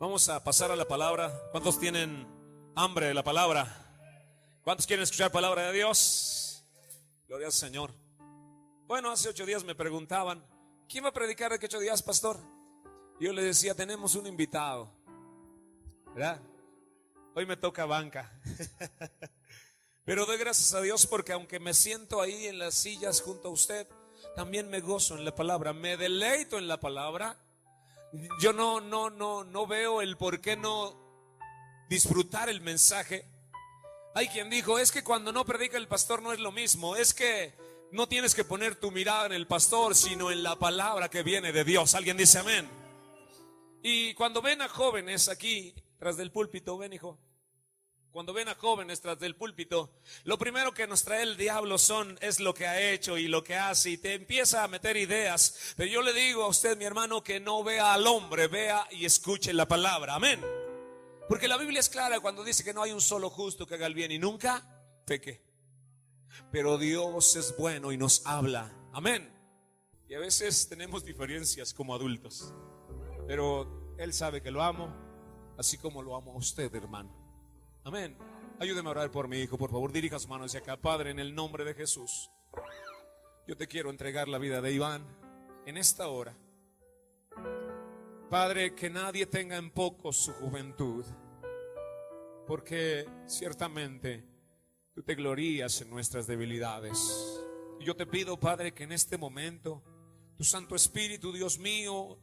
Vamos a pasar a la palabra. ¿Cuántos tienen hambre de la palabra? ¿Cuántos quieren escuchar palabra de Dios? Gloria al Señor. Bueno, hace 8 días me preguntaban, ¿quién va a predicar de que 8 días, pastor? Y yo les decía, tenemos un invitado, ¿verdad? Hoy me toca banca. Pero doy gracias a Dios porque aunque me siento ahí en las sillas junto a usted, también me gozo en la palabra, me deleito en la palabra. Yo no veo el por qué no disfrutar el mensaje. Hay quien dijo, es que cuando no predica el pastor no es lo mismo, es que no tienes que poner tu mirada en el pastor, sino en la palabra que viene de Dios. Alguien dice amén. Y cuando ven a jóvenes aquí tras del púlpito, ven hijo, cuando ven a jóvenes tras del púlpito, lo primero que nos trae el diablo es lo que ha hecho y lo que hace, y te empieza a meter ideas. Pero yo le digo a usted, mi hermano, que no vea al hombre, vea y escuche la palabra, amén. Porque la Biblia es clara cuando dice que no hay un solo justo que haga el bien y nunca peque. Pero Dios es bueno y nos habla, amén. Y a veces tenemos diferencias como adultos, pero Él sabe que lo amo, así como lo amo a usted, hermano. Amén. Ayúdeme a orar por mi hijo, por favor. Dirija su mano hacia acá. Padre, en el nombre de Jesús, yo te quiero entregar la vida de Iván en esta hora. Padre, que nadie tenga en poco su juventud, porque ciertamente tú te glorías en nuestras debilidades. Y yo te pido, Padre, que en este momento tu Santo Espíritu, Dios mío,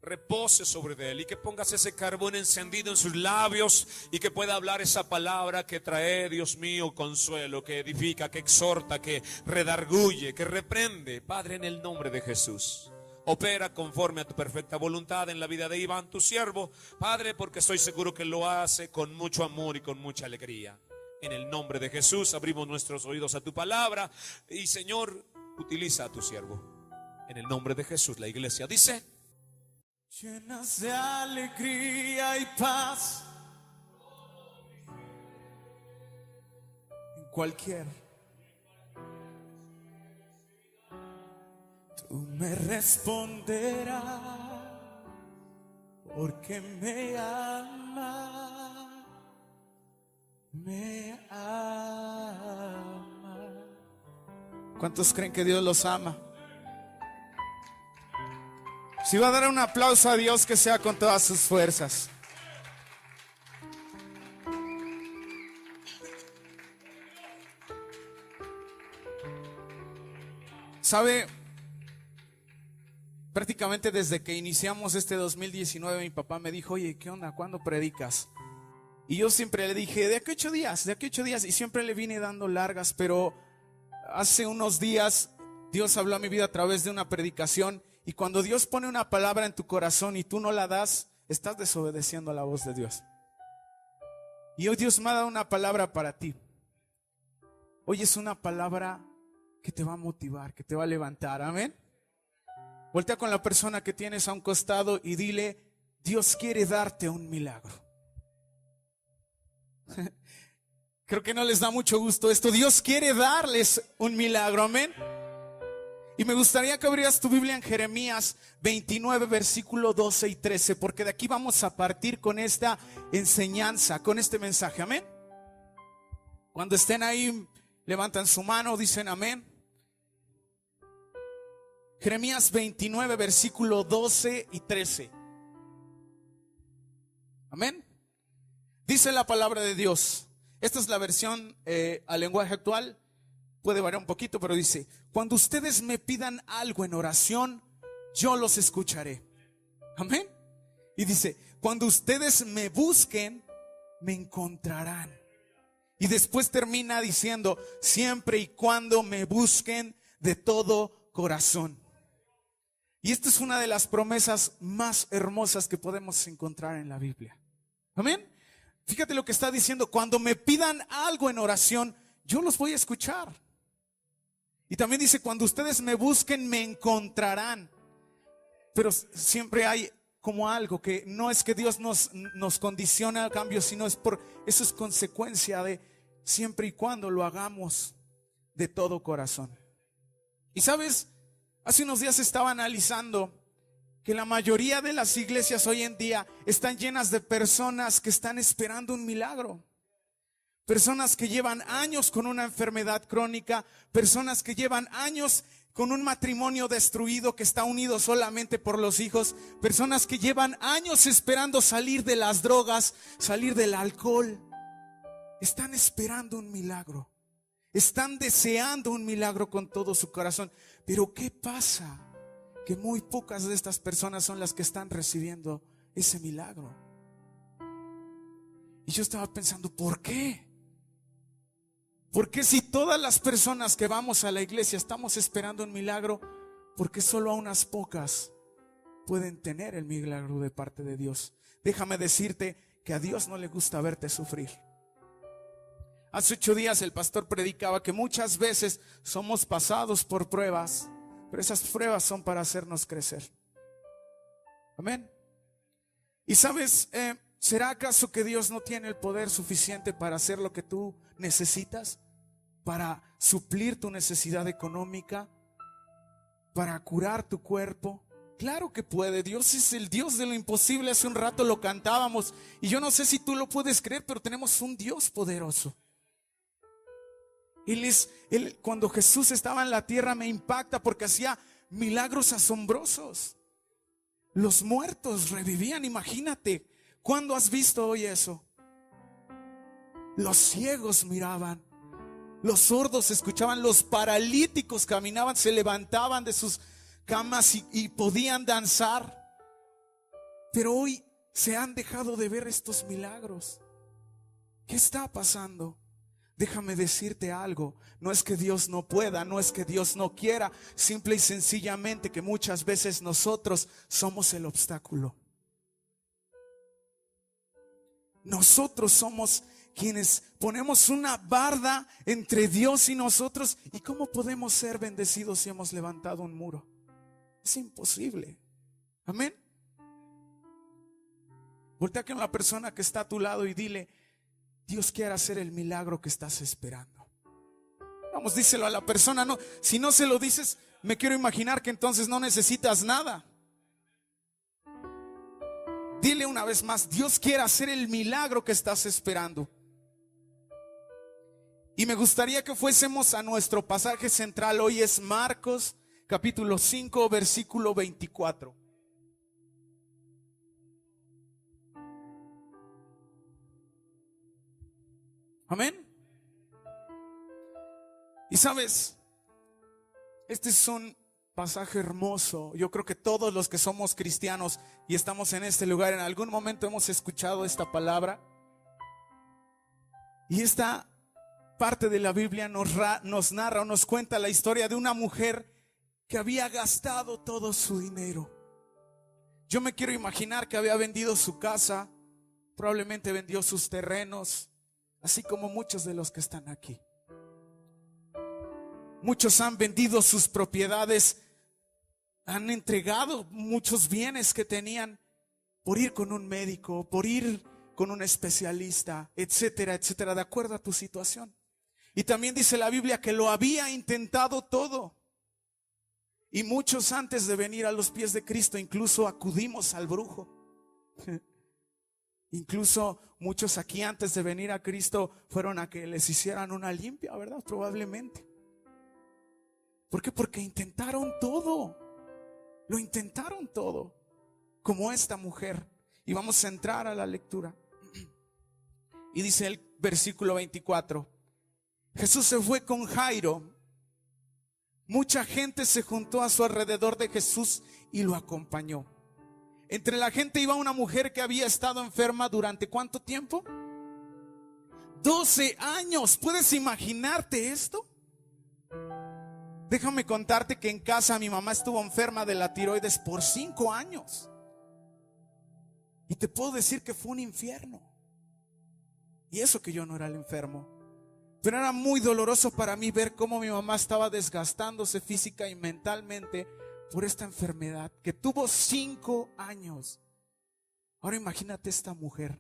repose sobre él y que pongas ese carbón encendido en sus labios y que pueda hablar esa palabra que trae, Dios mío, consuelo, que edifica, que exhorta, que redarguye, que reprende. Padre, en el nombre de Jesús, opera conforme a tu perfecta voluntad en la vida de Iván, tu siervo, Padre, porque estoy seguro que lo hace con mucho amor y con mucha alegría. En el nombre de Jesús abrimos nuestros oídos a tu palabra y, Señor, utiliza a tu siervo. En el nombre de Jesús, la iglesia dice: llenas de alegría y paz en cualquier. Tú me responderás porque me ama, me ama. ¿Cuántos creen que Dios los ama? Si va a dar un aplauso a Dios, que sea con todas sus fuerzas. ¿Sabe? Prácticamente desde que iniciamos este 2019, mi papá me dijo, oye, ¿qué onda? ¿Cuándo predicas? Y yo siempre le dije, de aquí a 8 días, de aquí a 8 días. Y siempre le vine dando largas, pero hace unos días Dios habló a mi vida a través de una predicación. Y cuando Dios pone una palabra en tu corazón y tú no la das, estás desobedeciendo a la voz de Dios. Y hoy Dios me ha dado una palabra para ti. Hoy es una palabra que te va a motivar, que te va a levantar, amén. Voltea con la persona que tienes a un costado y dile, Dios quiere darte un milagro. Creo que no les da mucho gusto esto. Dios quiere darles un milagro, amén. Y me gustaría que abrieras tu Biblia en Jeremías 29, versículo 12 y 13, porque de aquí vamos a partir con esta enseñanza, con este mensaje, amén. Cuando estén ahí, levantan su mano, dicen amén. Jeremías 29, versículo 12 y 13. Amén. Dice la palabra de Dios. Esta es la versión al lenguaje actual. Puede variar un poquito, pero dice: cuando ustedes me pidan algo en oración, yo los escucharé. Amén. Y dice: cuando ustedes me busquen, me encontrarán. Y después termina diciendo: siempre y cuando me busquen de todo corazón. Y esta es una de las promesas más hermosas que podemos encontrar en la Biblia. Amén. Fíjate lo que está diciendo: cuando me pidan algo en oración, yo los voy a escuchar. Y también dice: cuando ustedes me busquen, me encontrarán. Pero siempre hay como algo que no es que Dios nos condiciona a cambio, sino eso es consecuencia de siempre y cuando lo hagamos de todo corazón. Y sabes, hace unos días estaba analizando que la mayoría de las iglesias hoy en día están llenas de personas que están esperando un milagro. Personas que llevan años con una enfermedad crónica, personas que llevan años con un matrimonio destruido que está unido solamente por los hijos, personas que llevan años esperando salir de las drogas, salir del alcohol. Están esperando un milagro, están deseando un milagro con todo su corazón. Pero ¿qué pasa? Que muy pocas de estas personas son las que están recibiendo ese milagro. Y yo estaba pensando, ¿por qué? Porque si todas las personas que vamos a la iglesia estamos esperando un milagro, ¿por qué solo a unas pocas pueden tener el milagro de parte de Dios? Déjame decirte que a Dios no le gusta verte sufrir. Hace 8 días el pastor predicaba que muchas veces somos pasados por pruebas, pero esas pruebas son para hacernos crecer. Amén. Y sabes, ¿será acaso que Dios no tiene el poder suficiente para hacer lo que tú necesitas? Para suplir tu necesidad económica, para curar tu cuerpo. Claro que puede. Dios es el Dios de lo imposible. Hace un rato lo cantábamos y yo no sé si tú lo puedes creer, pero tenemos un Dios poderoso. Él, cuando Jesús estaba en la tierra, me impacta porque hacía milagros asombrosos. Los muertos revivían. Imagínate, ¿cuándo has visto hoy eso? Los ciegos miraban, los sordos escuchaban, los paralíticos caminaban, se levantaban de sus camas y podían danzar. Pero hoy se han dejado de ver estos milagros. ¿Qué está pasando? Déjame decirte algo, no es que Dios no pueda, no es que Dios no quiera, simple y sencillamente que muchas veces nosotros somos el obstáculo. Nosotros somos quienes ponemos una barda entre Dios y nosotros. ¿Y cómo podemos ser bendecidos si hemos levantado un muro? Es imposible. Amén. Voltea con la persona que está a tu lado y dile: Dios quiere hacer el milagro que estás esperando. Vamos, díselo a la persona. No, si no se lo dices, me quiero imaginar que entonces no necesitas nada. Dile una vez más: Dios quiere hacer el milagro que estás esperando. Y me gustaría que fuésemos a nuestro pasaje central. Hoy es Marcos capítulo 5 versículo 24. Amén. Y sabes, este es un pasaje hermoso. Yo creo que todos los que somos cristianos y estamos en este lugar, en algún momento hemos escuchado esta palabra. Y esta parte de la Biblia nos narra o nos cuenta la historia de una mujer que había gastado todo su dinero. Yo me quiero imaginar que había vendido su casa, probablemente vendió sus terrenos, así como muchos de los que están aquí. Muchos han vendido sus propiedades, han entregado muchos bienes que tenían por ir con un médico, por ir con un especialista, etcétera, etcétera, de acuerdo a tu situación. Y también dice la Biblia que lo había intentado todo. Y muchos antes de venir a los pies de Cristo incluso acudimos al brujo. Incluso muchos aquí antes de venir a Cristo fueron a que les hicieran una limpia, ¿verdad? Probablemente. ¿Por qué? Porque intentaron todo. Lo intentaron todo. Como esta mujer. Y vamos a entrar a la lectura. Y dice el versículo 24. Jesús se fue con Jairo. Mucha gente se juntó a su alrededor de Jesús y lo acompañó. Entre la gente iba una mujer que había estado enferma durante ¿cuánto tiempo? 12 años. ¿Puedes imaginarte esto? Déjame contarte que en casa mi mamá estuvo enferma de la tiroides por 5 años. Y te puedo decir que fue un infierno. Y eso que yo no era el enfermo. Pero era muy doloroso para mí ver cómo mi mamá estaba desgastándose física y mentalmente por esta enfermedad que tuvo 5 años. Ahora imagínate esta mujer,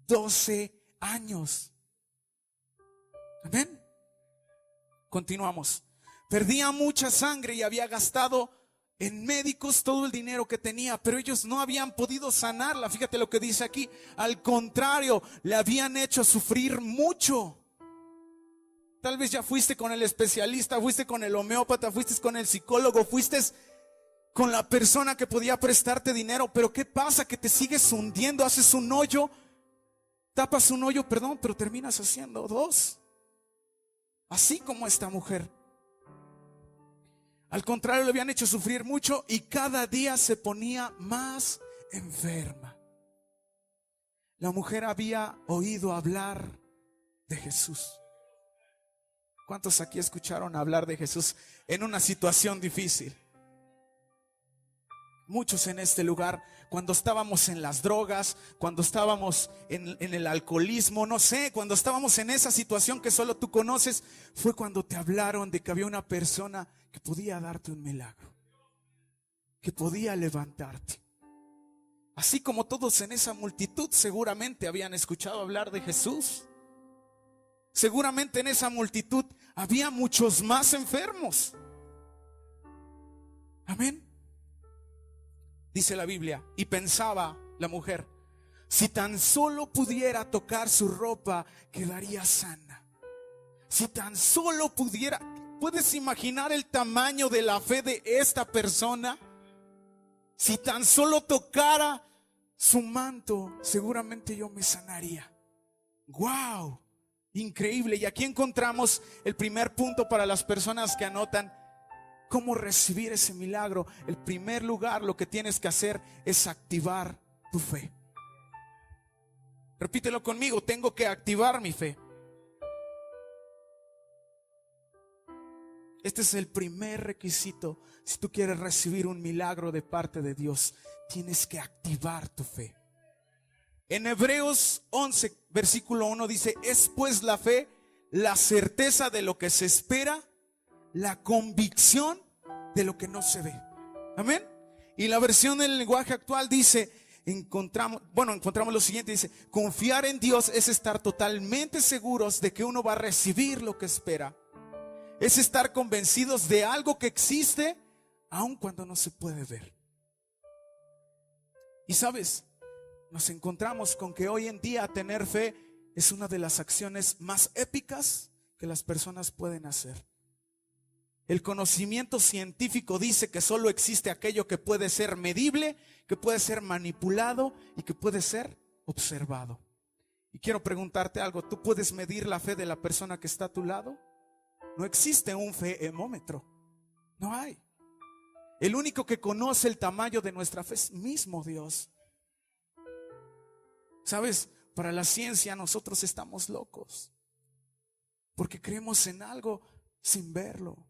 12 años. Amén. Continuamos. Perdía mucha sangre y había gastado en médicos todo el dinero que tenía, pero ellos no habían podido sanarla. Fíjate lo que dice aquí. Al contrario, le habían hecho sufrir mucho. Tal vez ya fuiste con el especialista, fuiste con el homeópata, fuiste con el psicólogo, fuiste con la persona que podía prestarte dinero, pero ¿qué pasa? Que te sigues hundiendo, haces un hoyo, tapas un hoyo, perdón, pero terminas haciendo dos. Así como esta mujer. Al contrario, le habían hecho sufrir mucho y cada día se ponía más enferma. La mujer había oído hablar de Jesús. ¿Cuántos aquí escucharon hablar de Jesús en una situación difícil? Muchos en este lugar, cuando estábamos en las drogas, cuando estábamos en el alcoholismo, no sé, cuando estábamos en esa situación que solo tú conoces, fue cuando te hablaron de que había una persona que podía darte un milagro, que podía levantarte. Así como todos en esa multitud seguramente habían escuchado hablar de Jesús. Seguramente en esa multitud había muchos más enfermos. Amén. Dice la Biblia, y pensaba la mujer, si tan solo pudiera tocar su ropa, quedaría sana. Si tan solo pudiera. ¿Puedes imaginar el tamaño de la fe de esta persona? Si tan solo tocara su manto, seguramente yo me sanaría. ¡Wow! Increíble. Y aquí encontramos el primer punto para las personas que anotan cómo recibir ese milagro. El primer lugar, lo que tienes que hacer es activar tu fe. Repítelo conmigo, tengo que activar mi fe. Este es el primer requisito. Si tú quieres recibir un milagro de parte de Dios, tienes que activar tu fe. En Hebreos 11, versículo 1 dice, es pues la fe, la certeza de lo que se espera, la convicción de lo que no se ve. Amén. Y la versión del lenguaje actual dice, encontramos lo siguiente, dice, confiar en Dios es estar totalmente seguros de que uno va a recibir lo que espera. Es estar convencidos de algo que existe, aun cuando no se puede ver. Y sabes, nos encontramos con que hoy en día tener fe es una de las acciones más épicas que las personas pueden hacer. El conocimiento científico dice que solo existe aquello que puede ser medible, que puede ser manipulado y que puede ser observado. Y quiero preguntarte algo, ¿tú puedes medir la fe de la persona que está a tu lado? No existe un feemómetro, no hay. El único que conoce el tamaño de nuestra fe es mismo Dios. ¿Sabes? Para la ciencia nosotros estamos locos, porque creemos en algo sin verlo,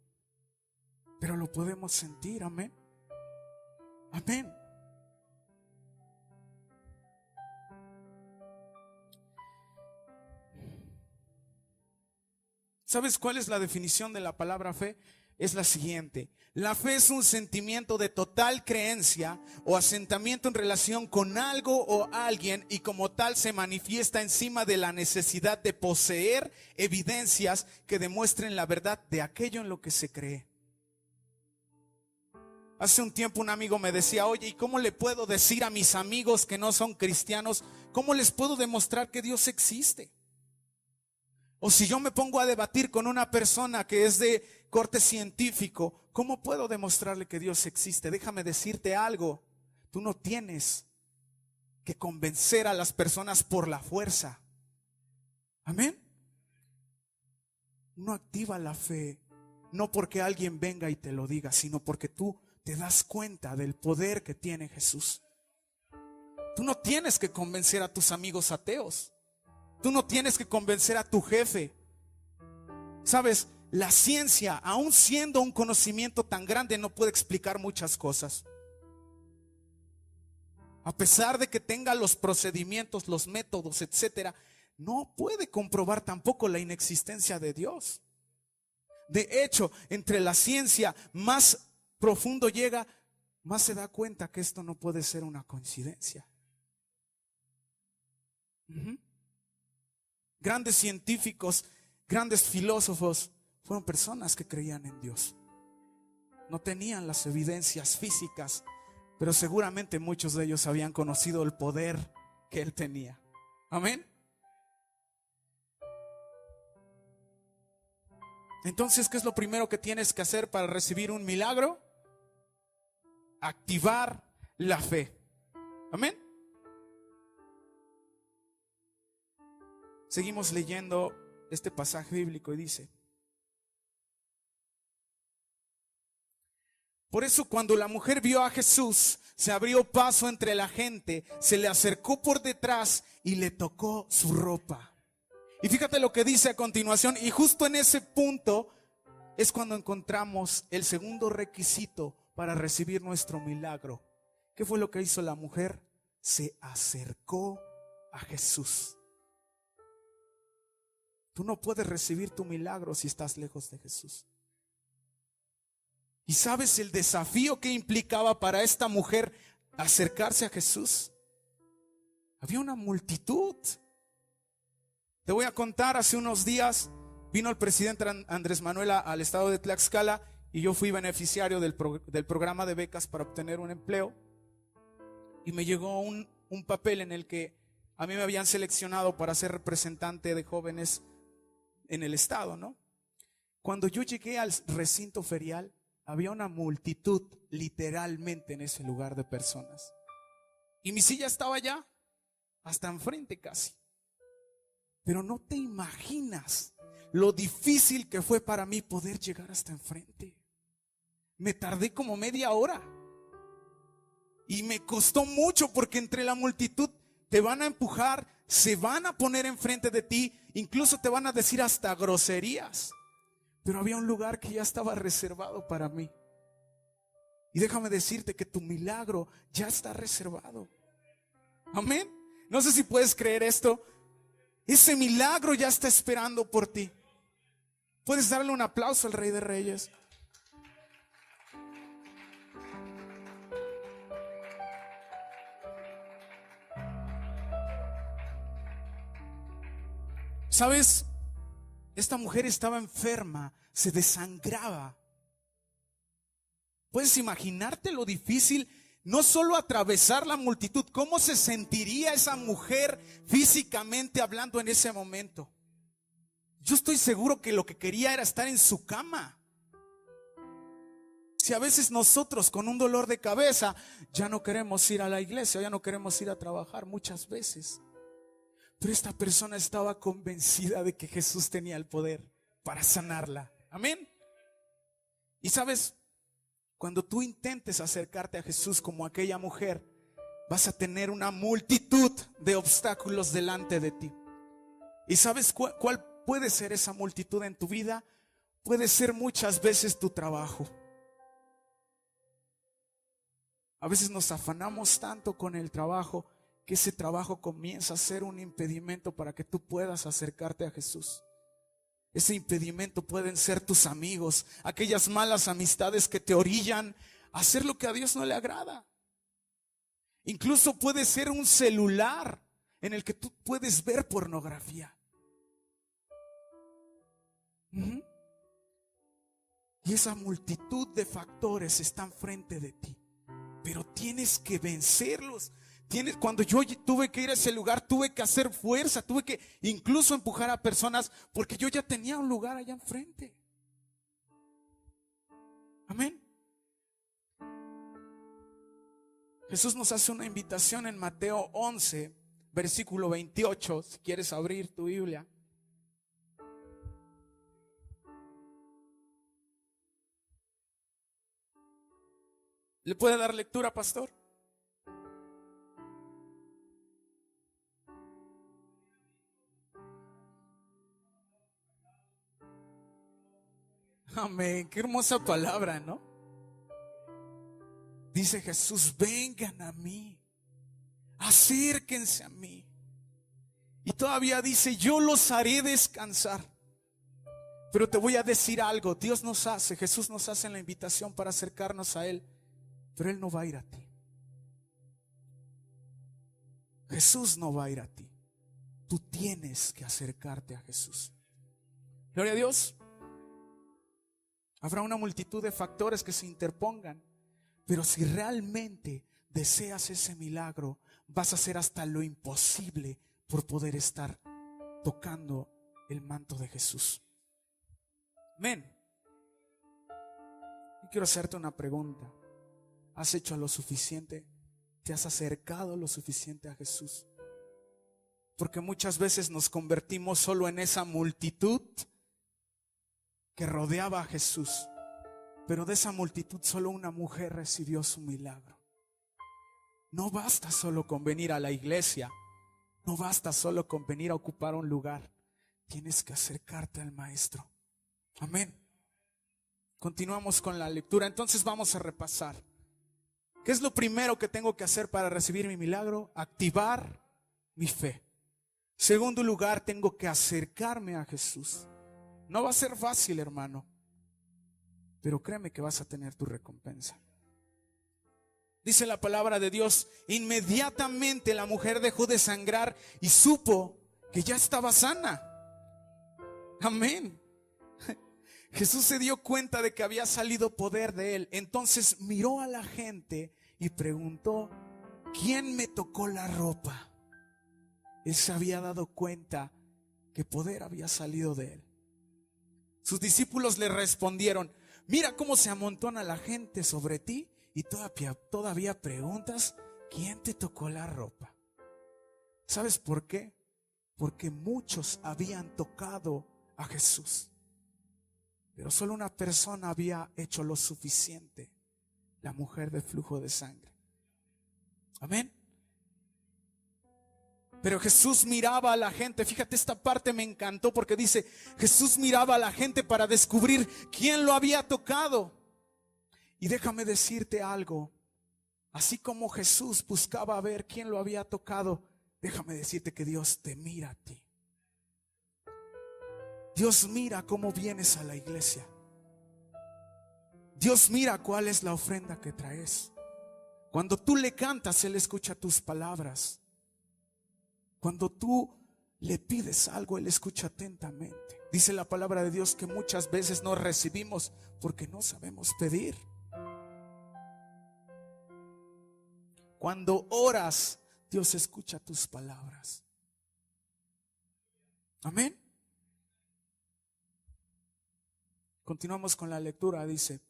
pero lo podemos sentir. Amén. Amén. ¿Sabes cuál es la definición de la palabra fe? Es la siguiente: la fe es un sentimiento de total creencia o asentamiento en relación con algo o alguien, y como tal se manifiesta encima de la necesidad de poseer evidencias que demuestren la verdad de aquello en lo que se cree. Hace un tiempo un amigo me decía, oye, ¿y cómo le puedo decir a mis amigos que no son cristianos? ¿Cómo les puedo demostrar que Dios existe? O si yo me pongo a debatir con una persona que es de corte científico, ¿cómo puedo demostrarle que Dios existe? Déjame decirte algo, tú no tienes que convencer a las personas por la fuerza. Amén. Uno activa la fe, no porque alguien venga y te lo diga, sino porque tú te das cuenta del poder que tiene Jesús. Tú no tienes que convencer a tus amigos ateos. Tú no tienes que convencer a tu jefe. Sabes, la ciencia, aun siendo un conocimiento tan grande, no puede explicar muchas cosas. A pesar de que tenga los procedimientos, los métodos, etcétera, no puede comprobar tampoco la inexistencia de Dios. De hecho, entre la ciencia más profundo llega, más se da cuenta que esto no puede ser una coincidencia. Grandes científicos, grandes filósofos fueron personas que creían en Dios. no tenían las evidencias físicas, pero seguramente muchos de ellos habían conocido el poder que él tenía. Amén. Entonces, ¿qué es lo primero que tienes que hacer para recibir un milagro? Activar la fe. Amén. Seguimos leyendo este pasaje bíblico y dice: por eso cuando la mujer vio a Jesús, se abrió paso entre la gente, se le acercó por detrás y le tocó su ropa. Y fíjate lo que dice a continuación, y justo en ese punto es cuando encontramos el segundo requisito para recibir nuestro milagro. ¿Qué fue lo que hizo la mujer? Se acercó a Jesús. Tú no puedes recibir tu milagro si estás lejos de Jesús. ¿Y sabes el desafío que implicaba para esta mujer acercarse a Jesús? Había una multitud. Te voy a contar, hace unos días vino el presidente Andrés Manuel al estado de Tlaxcala y yo fui beneficiario del programa de becas para obtener un empleo. Y me llegó un papel en el que a mí me habían seleccionado para ser representante de jóvenes en el estado, ¿no? Cuando yo llegué al recinto ferial, había una multitud literalmente en ese lugar de personas. Y mi silla estaba allá, hasta enfrente casi. Pero no te imaginas lo difícil que fue para mí poder llegar hasta enfrente. Me tardé como media hora. Y me costó mucho porque entre la multitud te van a empujar, se van a poner enfrente de ti, incluso te van a decir hasta groserías. Pero había un lugar que ya estaba reservado para mí. Y déjame decirte que tu milagro ya está reservado. Amén. No sé si puedes creer esto. Ese milagro ya está esperando por ti. Puedes darle un aplauso al Rey de Reyes. ¿Sabes? Esta mujer estaba enferma, se desangraba. ¿Puedes imaginarte lo difícil? No solo atravesar la multitud, ¿cómo se sentiría esa mujer físicamente hablando en ese momento? Yo estoy seguro que lo que quería era estar en su cama. Si a veces nosotros con un dolor de cabeza ya no queremos ir a la iglesia, ya no queremos ir a trabajar muchas veces. Pero esta persona estaba convencida de que Jesús tenía el poder para sanarla. Amén. Y sabes, cuando tú intentes acercarte a Jesús como aquella mujer, vas a tener una multitud de obstáculos delante de ti. ¿Y sabes cuál puede ser esa multitud en tu vida? Puede ser muchas veces tu trabajo. A veces nos afanamos tanto con el trabajo que ese trabajo comienza a ser un impedimento para que tú puedas acercarte a Jesús. Ese impedimento pueden ser tus amigos, aquellas malas amistades que te orillan a hacer lo que a Dios no le agrada. Incluso puede ser un celular en el que tú puedes ver pornografía. Y esa multitud de factores están frente de ti, pero tienes que vencerlos. Cuando yo tuve que ir a ese lugar, tuve que hacer fuerza, tuve que incluso empujar a personas porque yo ya tenía un lugar allá enfrente. Amén. Jesús nos hace una invitación en Mateo 11, versículo 28, si quieres abrir tu Biblia. ¿Le puede dar lectura, pastor? Amén, qué hermosa palabra, ¿no? Dice Jesús: vengan a mí, acérquense a mí. Y todavía dice: yo los haré descansar. Pero te voy a decir algo, Jesús nos hace la invitación para acercarnos a Él, pero Él no va a ir a ti. Jesús no va a ir a ti. Tú tienes que acercarte a Jesús. Gloria a Dios. Habrá una multitud de factores que se interpongan, pero si realmente deseas ese milagro, vas a hacer hasta lo imposible por poder estar tocando el manto de Jesús. Amén. Y quiero hacerte una pregunta. ¿Has hecho lo suficiente? ¿Te has acercado lo suficiente a Jesús? Porque muchas veces nos convertimos solo en esa multitud que rodeaba a Jesús, pero de esa multitud solo una mujer recibió su milagro. No basta solo con venir a la iglesia, no basta solo con venir a ocupar un lugar, tienes que acercarte al Maestro. Amén. Continuamos con la lectura, entonces vamos a repasar. ¿Qué es lo primero que tengo que hacer para recibir mi milagro? Activar mi fe. Segundo lugar, tengo que acercarme a Jesús. No va a ser fácil, hermano, pero créeme que vas a tener tu recompensa. Dice la palabra de Dios, inmediatamente la mujer dejó de sangrar y supo que ya estaba sana. Amén. Jesús se dio cuenta de que había salido poder de él. Entonces miró a la gente y preguntó, ¿quién me tocó la ropa? Él se había dado cuenta que poder había salido de él. Sus discípulos le respondieron, mira cómo se amontona la gente sobre ti y todavía preguntas, ¿quién te tocó la ropa? ¿Sabes por qué? Porque muchos habían tocado a Jesús, pero solo una persona había hecho lo suficiente, la mujer de flujo de sangre. Amén. Pero Jesús miraba a la gente. Fíjate, esta parte me encantó porque dice, Jesús miraba a la gente para descubrir quién lo había tocado. Y déjame decirte algo, así como Jesús buscaba ver quién lo había tocado, déjame decirte que Dios te mira a ti. Dios mira cómo vienes a la iglesia. Dios mira cuál es la ofrenda que traes. Cuando tú le cantas, Él escucha tus palabras. Cuando tú le pides algo, Él escucha atentamente. Dice la palabra de Dios que muchas veces no recibimos porque no sabemos pedir. Cuando oras, Dios escucha tus palabras. Amén. Continuamos con la lectura. Dice,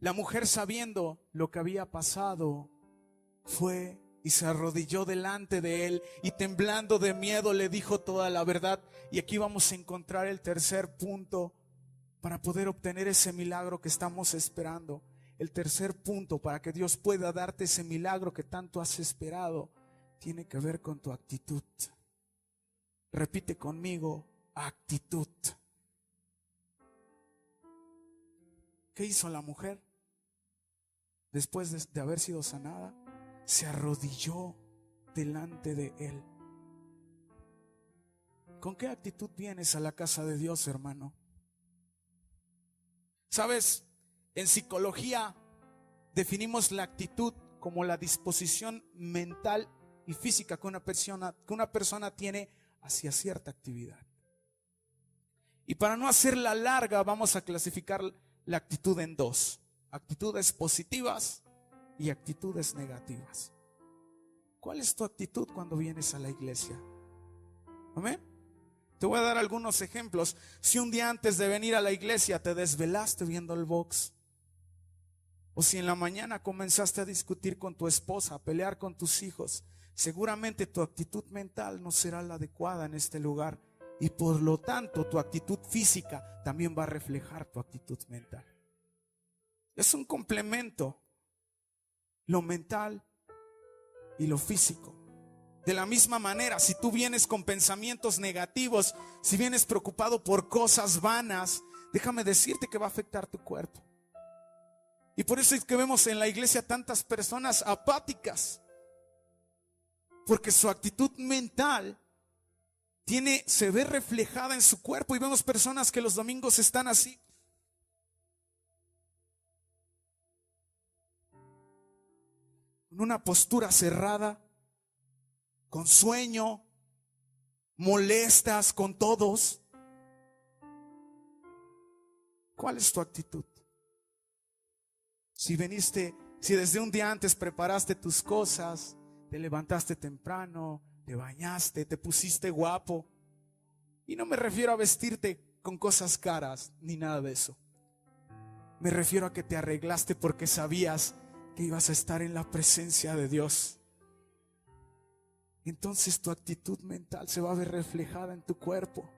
la mujer, sabiendo lo que había pasado, fue y se arrodilló delante de él y temblando de miedo le dijo toda la verdad. Y aquí vamos a encontrar el tercer punto para poder obtener ese milagro que estamos esperando. El tercer punto para que Dios pueda darte ese milagro que tanto has esperado tiene que ver con tu actitud. Repite conmigo, actitud. ¿Qué hizo la mujer? Después de haber sido sanada, se arrodilló delante de él. ¿Con qué actitud vienes a la casa de Dios, hermano? ¿Sabes? En psicología definimos la actitud como la disposición mental y física que una persona tiene hacia cierta actividad. Y para no hacerla larga, vamos a clasificar la actitud en dos: actitudes positivas y actitudes negativas. ¿Cuál es tu actitud cuando vienes a la iglesia? Amén. Te voy a dar algunos ejemplos. Si un día antes de venir a la iglesia te desvelaste viendo el box, o si en la mañana comenzaste a discutir con tu esposa, a pelear con tus hijos, seguramente tu actitud mental no será la adecuada en este lugar, y por lo tanto tu actitud física también va a reflejar tu actitud mental. Es un complemento, lo mental y lo físico. De la misma manera, si tú vienes con pensamientos negativos, si vienes preocupado por cosas vanas, déjame decirte que va a afectar tu cuerpo. Y por eso es que vemos en la iglesia tantas personas apáticas, porque su actitud mental se ve reflejada en su cuerpo. Y vemos personas que los domingos están así, con una postura cerrada, con sueño, molestas con todos. ¿Cuál es tu actitud? Si desde un día antes preparaste tus cosas, te levantaste temprano, te bañaste, te pusiste guapo. Y no me refiero a vestirte con cosas caras, ni nada de eso. Me refiero a que te arreglaste porque sabías que ibas a estar en la presencia de Dios. Entonces tu actitud mental se va a ver reflejada en tu cuerpo.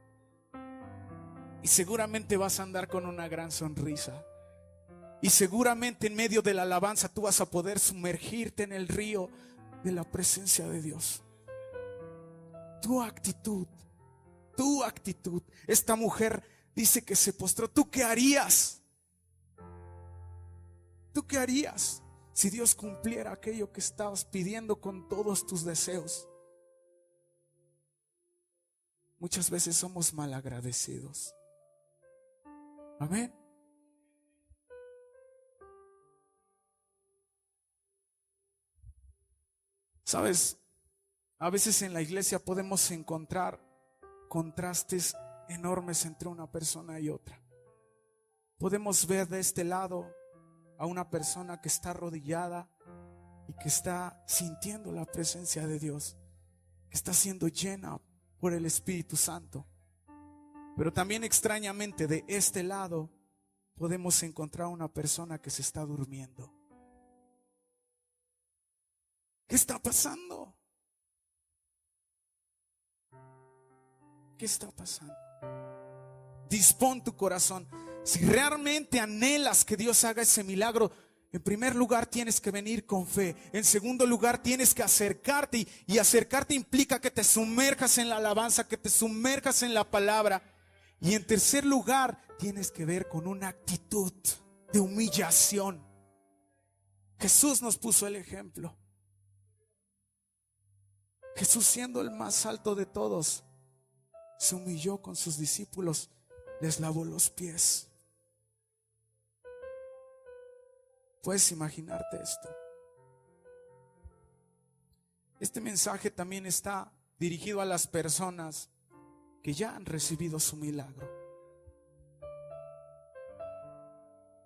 Y seguramente vas a andar con una gran sonrisa. Y seguramente en medio de la alabanza tú vas a poder sumergirte en el río de la presencia de Dios. Tu actitud. Esta mujer dice que se postró. ¿Tú qué harías? ¿Tú qué harías si Dios cumpliera aquello que estabas pidiendo con todos tus deseos? Muchas veces somos malagradecidos. Amén. Sabes, a veces en la iglesia podemos encontrar contrastes enormes entre una persona y otra. Podemos ver de este lado a una persona que está arrodillada y que está sintiendo la presencia de Dios, que está siendo llena por el Espíritu Santo. Pero también extrañamente de este lado podemos encontrar una persona que se está durmiendo. ¿Qué está pasando? ¿Qué está pasando? Dispón tu corazón. Si realmente anhelas que Dios haga ese milagro, en primer lugar tienes que venir con fe. En segundo lugar tienes que acercarte. Y acercarte implica que te sumerjas en la alabanza, que te sumerjas en la palabra. Y en tercer lugar tienes que ver con una actitud de humillación. Jesús nos puso el ejemplo. Jesús, siendo el más alto de todos, se humilló con sus discípulos, les lavó los pies. ¿Puedes imaginarte esto? Este mensaje también está dirigido a las personas que ya han recibido su milagro.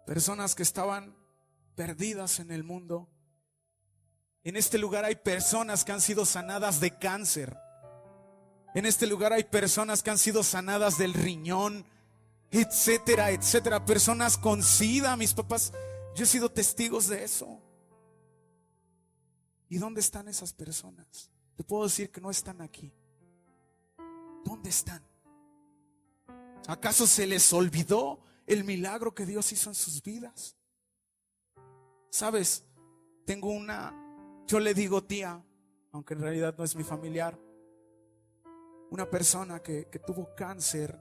Personas que estaban perdidas en el mundo. En este lugar hay personas que han sido sanadas de cáncer. En este lugar hay personas que han sido sanadas del riñón, etcétera, etcétera. Personas con SIDA, mis papás, yo he sido testigos de eso. ¿Y dónde están esas personas? Te puedo decir que no están aquí. ¿Dónde están? ¿Acaso se les olvidó el milagro que Dios hizo en sus vidas? ¿Sabes? Yo le digo tía, aunque en realidad no es mi familiar. Una persona que tuvo cáncer,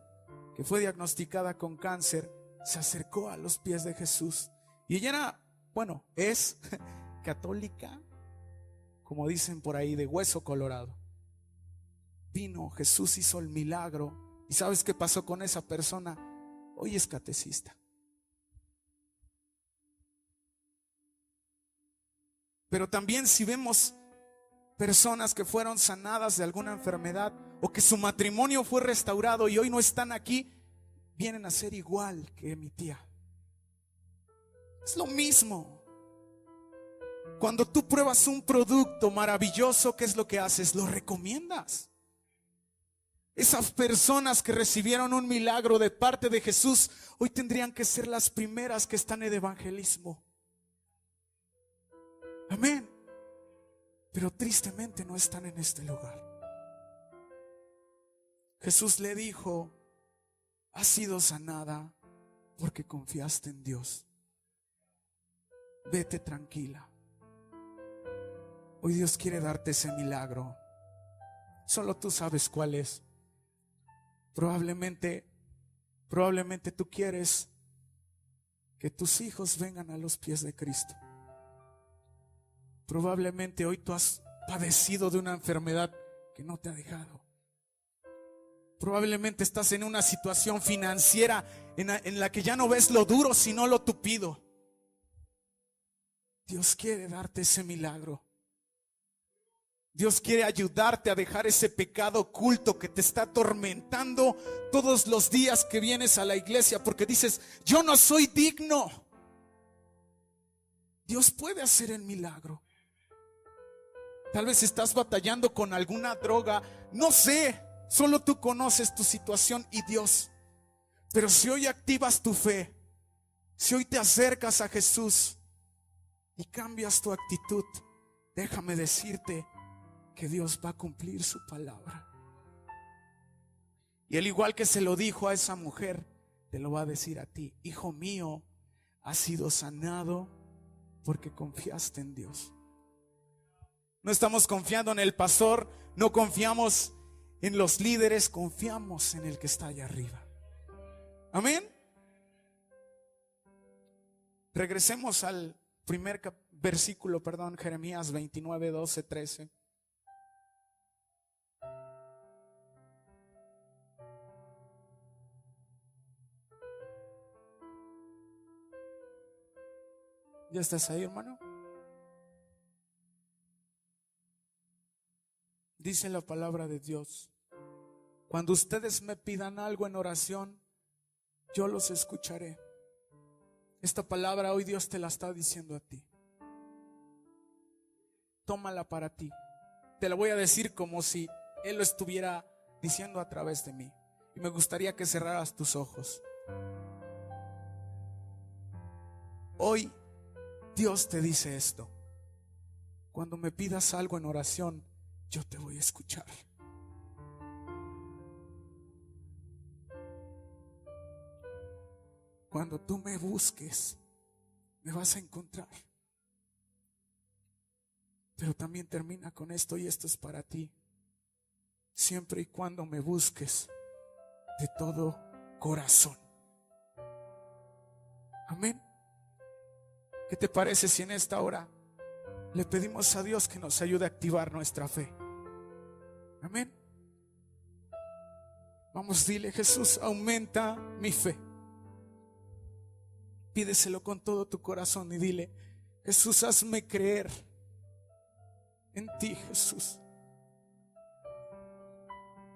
que fue diagnosticada con cáncer, se acercó a los pies de Jesús. Y ella es católica, como dicen por ahí, de hueso colorado. Vino, Jesús hizo el milagro. ¿Y sabes qué pasó con esa persona? Hoy es catecista. Pero también si vemos personas que fueron sanadas de alguna enfermedad o que su matrimonio fue restaurado y hoy no están aquí, vienen a ser igual que mi tía. Es lo mismo. Cuando tú pruebas un producto maravilloso, ¿qué es lo que haces? Lo recomiendas. Esas personas que recibieron un milagro de parte de Jesús hoy tendrían que ser las primeras que están en el evangelismo. Amén. Pero tristemente no están en este lugar. Jesús le dijo: has sido sanada porque confiaste en Dios. Vete tranquila. Hoy Dios quiere darte ese milagro. Solo tú sabes cuál es. Probablemente tú quieres que tus hijos vengan a los pies de Cristo. Probablemente hoy tú has padecido de una enfermedad que no te ha dejado. Probablemente estás en una situación financiera en la que ya no ves lo duro sino lo tupido. Dios quiere darte ese milagro. Dios quiere ayudarte a dejar ese pecado oculto que te está atormentando todos los días que vienes a la iglesia, porque dices, yo no soy digno. Dios puede hacer el milagro. Tal vez estás batallando con alguna droga, no sé, solo tú conoces tu situación y Dios. Pero si hoy activas tu fe, si hoy te acercas a Jesús y cambias tu actitud, déjame decirte que Dios va a cumplir su palabra. Y al igual que se lo dijo a esa mujer, te lo va a decir a ti. Hijo mío, has sido sanado porque confiaste en Dios. No estamos confiando en el pastor, no confiamos en los líderes, confiamos en el que está allá arriba. Amén. Regresemos al primer versículo, Jeremías 29, 12, 13. ¿Ya estás ahí, hermano? Dice la palabra de Dios: cuando ustedes me pidan algo en oración, yo los escucharé. Esta palabra hoy Dios te la está diciendo a ti. Tómala para ti. Te la voy a decir como si Él lo estuviera diciendo a través de mí. Y me gustaría que cerraras tus ojos. Hoy Dios te dice esto: cuando me pidas algo en oración, yo te voy a escuchar. Cuando tú me busques, me vas a encontrar. Pero también termina con esto, y esto es para ti: siempre y cuando me busques de todo corazón. Amén. ¿Qué te parece si en esta hora le pedimos a Dios que nos ayude a activar nuestra fe? Amén. Vamos, dile: Jesús, aumenta mi fe. Pídeselo con todo tu corazón y dile: Jesús, hazme creer en ti, Jesús.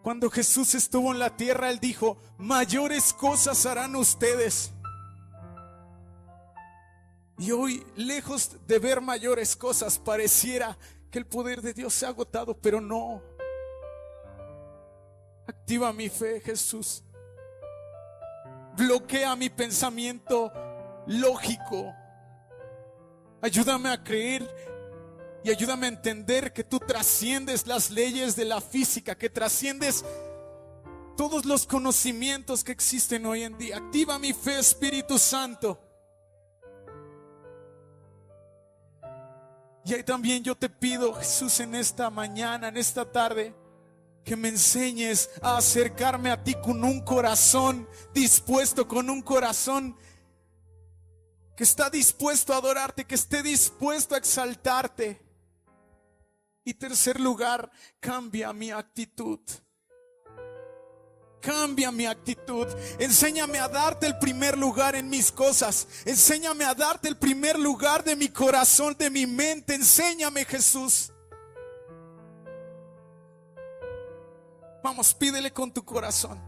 Cuando Jesús estuvo en la tierra, Él dijo: mayores cosas harán ustedes. Y hoy, lejos de ver mayores cosas, pareciera que el poder de Dios se ha agotado, pero no. Activa mi fe, Jesús. Bloquea mi pensamiento lógico. Ayúdame a creer y ayúdame a entender que tú trasciendes las leyes de la física, que trasciendes todos los conocimientos que existen hoy en día. Activa mi fe, Espíritu Santo. Y ahí también yo te pido, Jesús, en esta mañana, en esta tarde, que me enseñes a acercarme a ti con un corazón dispuesto, con un corazón que está dispuesto a adorarte, que esté dispuesto a exaltarte. Y tercer lugar, cambia mi actitud. Cambia mi actitud. Enséñame a darte el primer lugar en mis cosas. Enséñame a darte el primer lugar de mi corazón, de mi mente. Enséñame, Jesús. Vamos, pídele con tu corazón.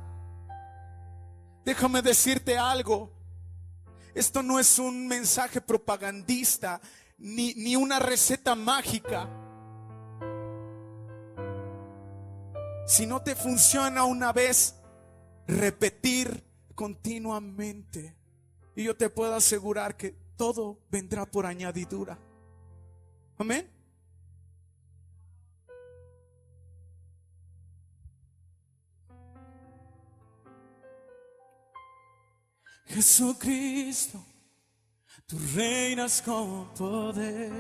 Déjame decirte algo. Esto no es un mensaje propagandista ni una receta mágica. Si no te funciona una vez, repetir continuamente. Y yo te puedo asegurar que todo vendrá por añadidura. Amén. Jesucristo, tú reinas con poder,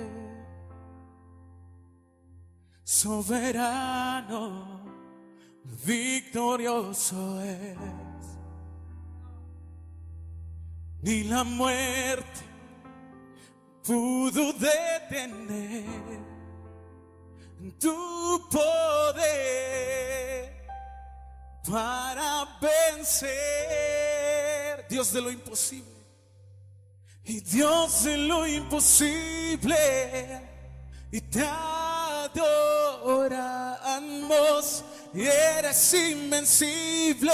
soberano, victorioso es. Ni la muerte pudo detener tu poder para vencer. Dios de lo imposible. Y Dios de lo imposible. Y te adoramos. oramos y eres invencible,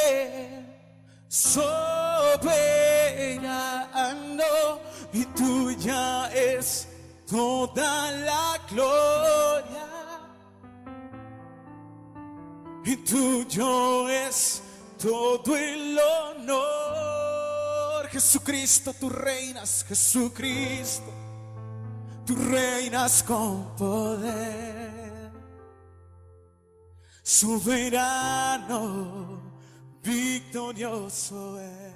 soberano, y tuya es toda la gloria, y tuyo es todo el honor. Jesucristo, tú reinas, Jesucristo, tú reinas con poder, soberano, victorioso es.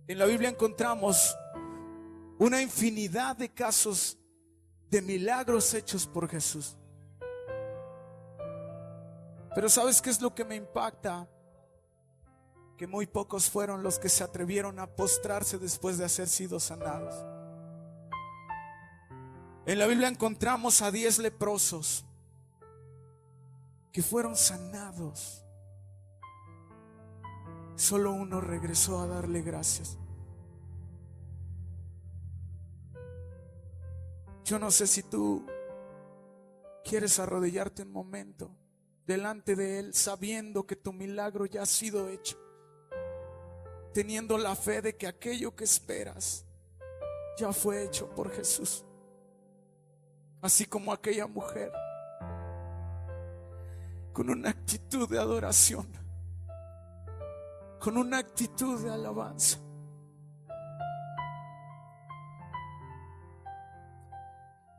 En la Biblia encontramos una infinidad de casos de milagros hechos por Jesús. Pero ¿sabes qué es lo que me impacta? Que muy pocos fueron los que se atrevieron a postrarse después de haber sido sanados. En la Biblia encontramos a 10 leprosos que fueron sanados. Solo uno regresó a darle gracias. Yo no sé si tú quieres arrodillarte un momento delante de Él, sabiendo que tu milagro ya ha sido hecho, teniendo la fe de que aquello que esperas ya fue hecho por Jesús. Así como aquella mujer, con una actitud de adoración, con una actitud de alabanza.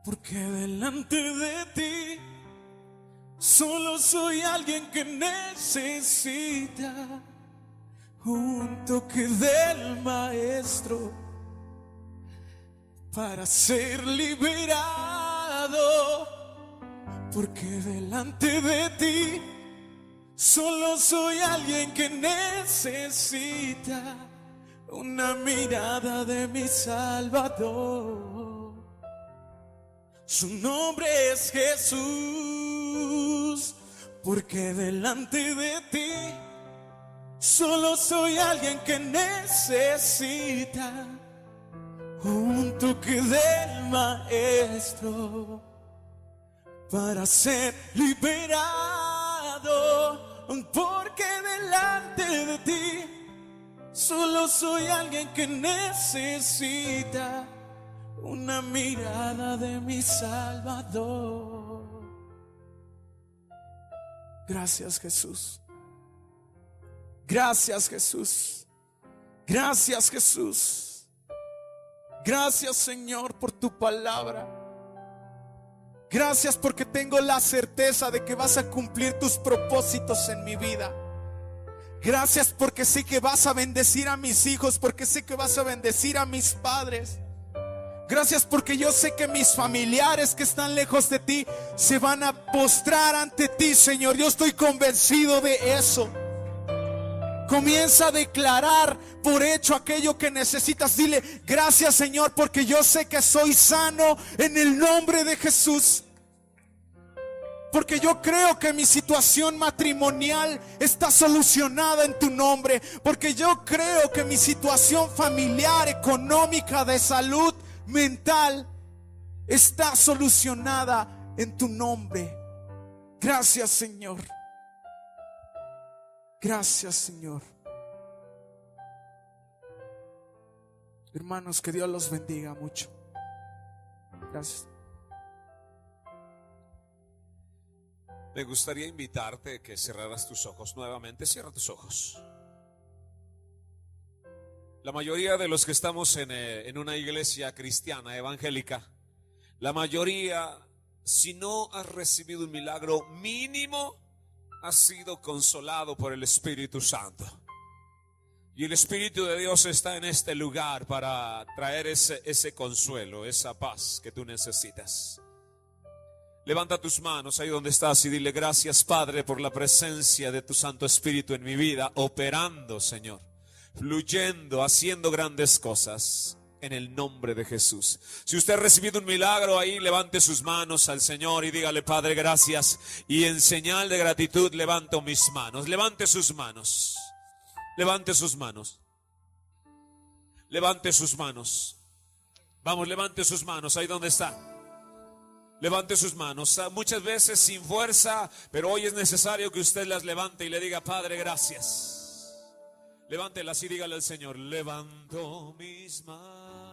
Porque delante de ti solo soy alguien que necesita un toque del Maestro para ser liberado. Porque delante de ti solo soy alguien que necesita una mirada de mi Salvador. Su nombre es Jesús. Porque delante de ti solo soy alguien que necesita un toque del Maestro para ser liberado. Porque delante de ti solo soy alguien que necesita una mirada de mi Salvador. Gracias, Jesús. Gracias, Jesús. Gracias, Jesús. Gracias, Señor, por tu palabra. Gracias porque tengo la certeza de que vas a cumplir tus propósitos en mi vida. Gracias porque sé que vas a bendecir a mis hijos, porque sé que vas a bendecir a mis padres. Gracias porque yo sé que mis familiares que están lejos de ti se van a postrar ante ti, Señor. Yo estoy convencido de eso. Comienza a declarar por hecho aquello que necesitas. Dile: gracias, Señor, porque yo sé que soy sano en el nombre de Jesús. Porque yo creo que mi situación matrimonial está solucionada en tu nombre. Porque yo creo que mi situación familiar, económica, de salud mental está solucionada en tu nombre. Gracias, Señor. Gracias, Señor. Hermanos, que Dios los bendiga mucho. Gracias. Me gustaría invitarte a que cerraras tus ojos nuevamente. Cierra tus ojos. La mayoría de los que estamos en una iglesia cristiana, evangélica, la mayoría, si no has recibido un milagro mínimo, has sido consolado por el Espíritu Santo. Y el Espíritu de Dios está en este lugar para traer ese consuelo, esa paz que tú necesitas. Levanta tus manos ahí donde estás y dile: gracias, Padre, por la presencia de tu Santo Espíritu en mi vida, operando, Señor, fluyendo, haciendo grandes cosas en el nombre de Jesús. Si usted ha recibido un milagro ahí, levante sus manos al Señor y dígale: Padre, gracias. Y en señal de gratitud levanto mis manos. Levante sus manos. Levante sus manos. Levante sus manos. Vamos, levante sus manos ahí donde está. Levante sus manos, muchas veces sin fuerza, pero hoy es necesario que usted las levante y le diga: Padre, gracias. Levántelas y dígale al Señor: levanto mis manos